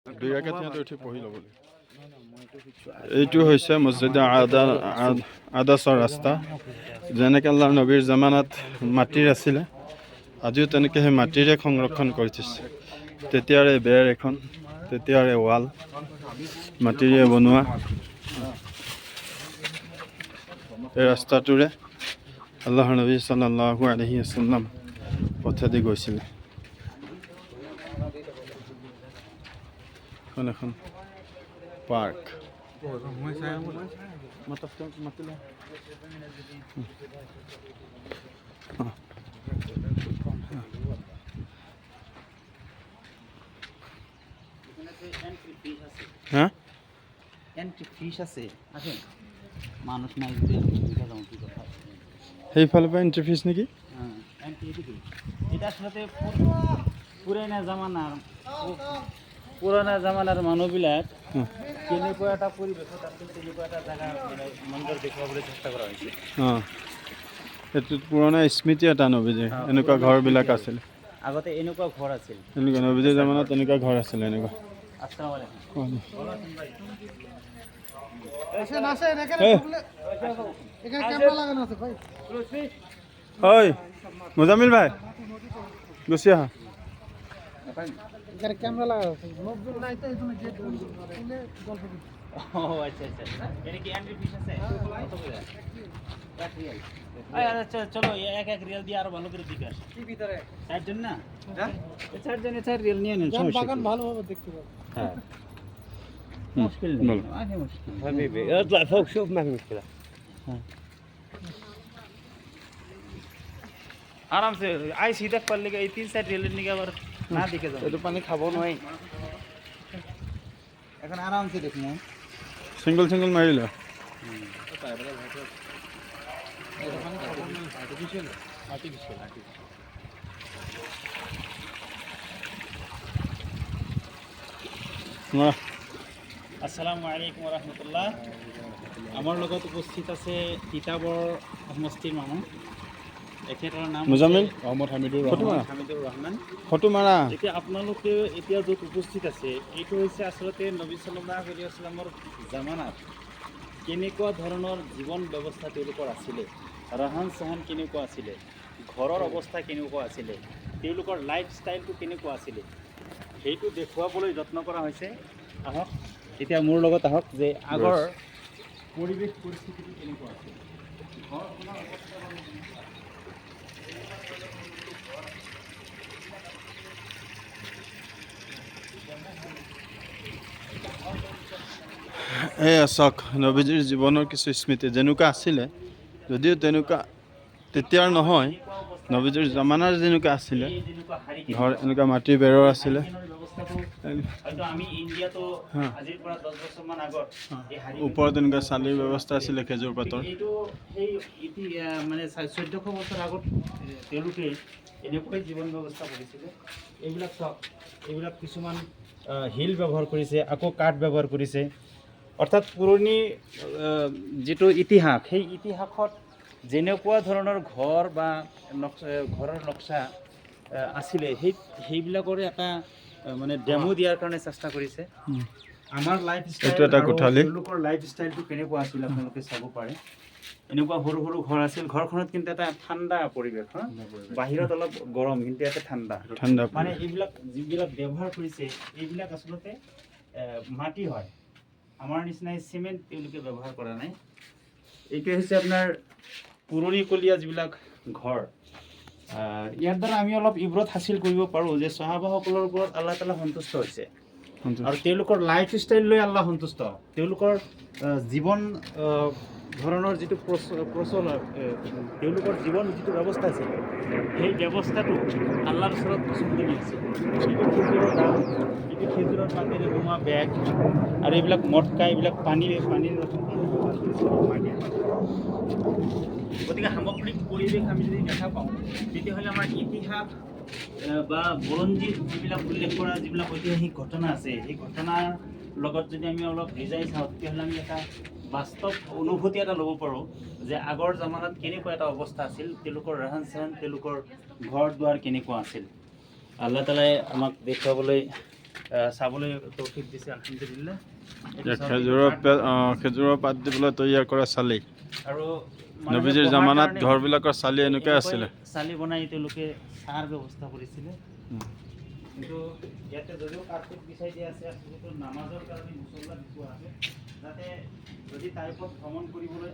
দুই ৰাকাত সিহঁতে উঠি পঢ়ি ল'বলৈ। এইটো হৈছে মছজিদ আদাছৰ ৰাস্তা। যেনেকৈ আল্লাহৰ নবীৰ জামানাত মাটিৰ আছিলে, আজিও তেনেকৈ সেই মাটিৰে সংৰক্ষণ কৰি থৈছে। তেতিয়াৰে বেৰ এখন, তেতিয়াৰে ৱাল মাটিৰে বনোৱা। এই ৰাস্তাটোৰে আল্লাহৰ নবী সাল্লাল্লাহু আলাইহি ওয়াসাল্লাম পথেদি গৈছিলে। এখন পাৰ্ক। হ্যাঁ এন্ট্ৰি ফিস আছে আসেন মানুষ নাই যদি সেইফালৰ পৰা এন্ট্ৰি ফিজ নেকি? হ্যাঁ এন্ট্ৰি এদিকে এটা আসলে পুৰানা জামানাৰ মানুহবিলাক কেনেকুৱা এটা পৰিৱেশত আছিল, তেনেকুৱা এটা জাগা মানে মন্দিৰ দেখুৱাবলৈ চেষ্টা কৰা হৈছে। অঁ, সেইটো পুৰণা স্মৃতি এটা নবীজীৰ এনেকুৱা ঘৰবিলাক আছিল। আগতে এনেকুৱা ঘৰ আছিল। এনেকুৱা নবীজীৰ জামানাত এনেকুৱা ঘৰ আছিলে এনেকুৱা। আসসালামু আলাইকুম। হয় মুজামিল ভাই, গুচি আহা। ক্যামেরা লাগা আছে লোকজন নাই তো এজন্য গেট বন্ধ করে খুলে গল্প করতে। ও আচ্ছা আচ্ছা, এর কি এন্ট্রি ফিস আছে কত করে? 1 রিয়াল। আচ্ছা চলো এক এক রিয়াল দিয়ে আরো ভালো করে দিকে আসো। কি ভিতরে 4 জন না? হ্যাঁ এই 4 জনে 4 রিয়াল নিয়ে নেন, সমস্যা বাগান ভালোভাবে দেখতে পাবো। হ্যাঁ মুশকিল নেই, আগে মুশকিল حبيبي اطلع فوق شوف ما في مشكله। आराम से आई सीधा कर लेगा, ये 3-4 রিয়াল নিয়ে আবার না দিকে যাও। এটা পানি খাবো নয় এখন আরামসে দেখুন। সিঙ্গল সিঙ্গল মারিলা আসসালামু আলাইকুম রাহমাতুল্লাহ। আমার লগত উপস্থিত আছে তিতাবৰ সমষ্টিৰ মানুহ। এখেতৰ নাম মুজামিল মোহাম্মদ হামিদুৰ ৰহমান। ফটো মাৰা। এতিয়া আপোনালোকে এতিয়া য'ত উপস্থিত আছে এইটো হৈছে আচলতে নবী সাল্লাল্লাহু আলাইহি ওয়াসাল্লামৰ জামানাত কেনেকুৱা ধৰণৰ জীৱন ব্যৱস্থা তেওঁলোকৰ আছিলে, ৰহন চহন কেনেকুৱা আছিলে, ঘৰৰ অৱস্থা কেনেকুৱা আছিলে, তেওঁলোকৰ লাইফ ষ্টাইলটো কেনেকুৱা আছিলে, সেইটো দেখুৱাবলৈ যত্ন কৰা হৈছে। আহক এতিয়া মোৰ লগত আহক যে আগৰ পৰিৱেশ পৰিস্থিতিটো কেনেকুৱা আছিল। ঘৰখনৰ অৱস্থা এয়া চাওক নবীজীৰ জীৱনৰ কিছু স্মৃতি যেনেকুৱা আছিলে, যদিও তেনেকুৱা তেতিয়াৰ নহয়, নবীজীৰ জামানাৰ যেনেকুৱা আছিলে, ঘৰ এনেকুৱা মাটিৰ বেৰৰ আছিলে। ওপৰত এনেকুৱা চালিৰ ব্যৱস্থা আছিলে খেজুৰ পাতৰ। মানে 1400 বছৰ আগত তেওঁলোকে এনেকুৱাই জীৱন ব্যৱস্থা কৰিছিলে। এইবিলাক চাওক, এইবিলাক কিছুমান শিল ব্যৱহাৰ কৰিছে, আকৌ কাঠ ব্যৱহাৰ কৰিছে। অৰ্থাৎ পুৰণি যিটো ইতিহাস, সেই ইতিহাসত যেনেকুৱা ধৰণৰ ঘৰ বা ঘৰৰ নক্সা আছিলে সেইবিলাকৰে এটা মানে ডেমো দিয়াৰ কাৰণে চেষ্টা কৰিছে। আমাৰ লাইফ ষ্টাইল আৰু তেওঁলোকৰ লাইফ ষ্টাইলটো কেনেকুৱা আছিল আপোনালোকে চাব পাৰে। এনেকুৱা সৰু সৰু ঘৰ আছিল। ঘৰখনত কিন্তু এটা ঠাণ্ডা পৰিৱেশ, বাহিৰত অলপ গৰম কিন্তু ইয়াতে ঠাণ্ডা। মানে এইবিলাক যিবিলাক ব্যৱহাৰ কৰিছে এইবিলাক আচলতে মাটি হয়, আমাৰ নিচিনাই চিমেণ্ট তেওঁলোকে ব্যৱহাৰ কৰা নাই। এইটো হৈছে আপোনাৰ পুৰণিকলীয়া যিবিলাক ঘৰ। ইয়াৰ দ্বাৰা আমি অলপ ইব্ৰত হাচিল কৰিব পাৰোঁ যে চহাবাসকলৰ ওপৰত আল্লাহ তাআলা সন্তুষ্ট হৈছে আৰু তেওঁলোকৰ লাইফ ষ্টাইল লৈ আল্লাহ সন্তুষ্ট। তেওঁলোকৰ জীৱন ধৰণৰ যিটো প্ৰচলন, তেওঁলোকৰ জীৱন যিটো ব্যৱস্থা আছিল সেই ব্যৱস্থাটো আল্লাহৰ ওচৰত পচন্দনীয় আছিল। এইটো খেজুৰৰ দাম, এইটো খেজুৰৰ পাতেৰে বনোৱা বেগ আৰু এইবিলাক মটকা, এইবিলাক পানীৰ গতিকে সামগ্ৰিক পৰিৱেশ আমি যদি দেখা পাওঁ তেতিয়াহ'লে আমাৰ ইতিহাস বা বুৰঞ্জীত যিবিলাক উল্লেখ কৰা যিবিলাক ঐতিহাসিক ঘটনা আছে সেই ঘটনাৰ লগত যদি আমি অলপ ৰিজাই চাওঁ তেতিয়াহ'লে আমি এটা বাস্তৱ অনুভূতি এটা ল'ব পাৰোঁ যে আগৰ জামানাত কেনেকুৱা এটা অৱস্থা আছিল, তেওঁলোকৰ ৰহন চহন, তেওঁলোকৰ ঘৰ দুৱাৰ কেনেকুৱা আছিল। আল্লাহ তাআলাই আমাক দেখুৱাবলৈ চাবলৈ তৌফিক দিছে আলহামদুলিল্লাহ। এইটো যে চাওক, খেজুৰৰ পাত দি পেলাই তৈয়াৰ কৰা চালি। আৰু নবীজিৰ বহাৰ জামানাত কাৰণে ঘৰবিলাকৰ চালি এনেকুৱাই আছিলে। চালি বনাই তেওঁলোকে চাৰ ব্যৱস্থা কৰিছিলে। কিন্তু ইয়াতে যদিও কাৰ্পেট বিছাই দিয়া আছে, আচলতে নামাজৰ কাৰণে মুছল্লা বিচোৱা আছে, যাতে যদি টাইপত ভ্ৰমণ কৰিবলৈ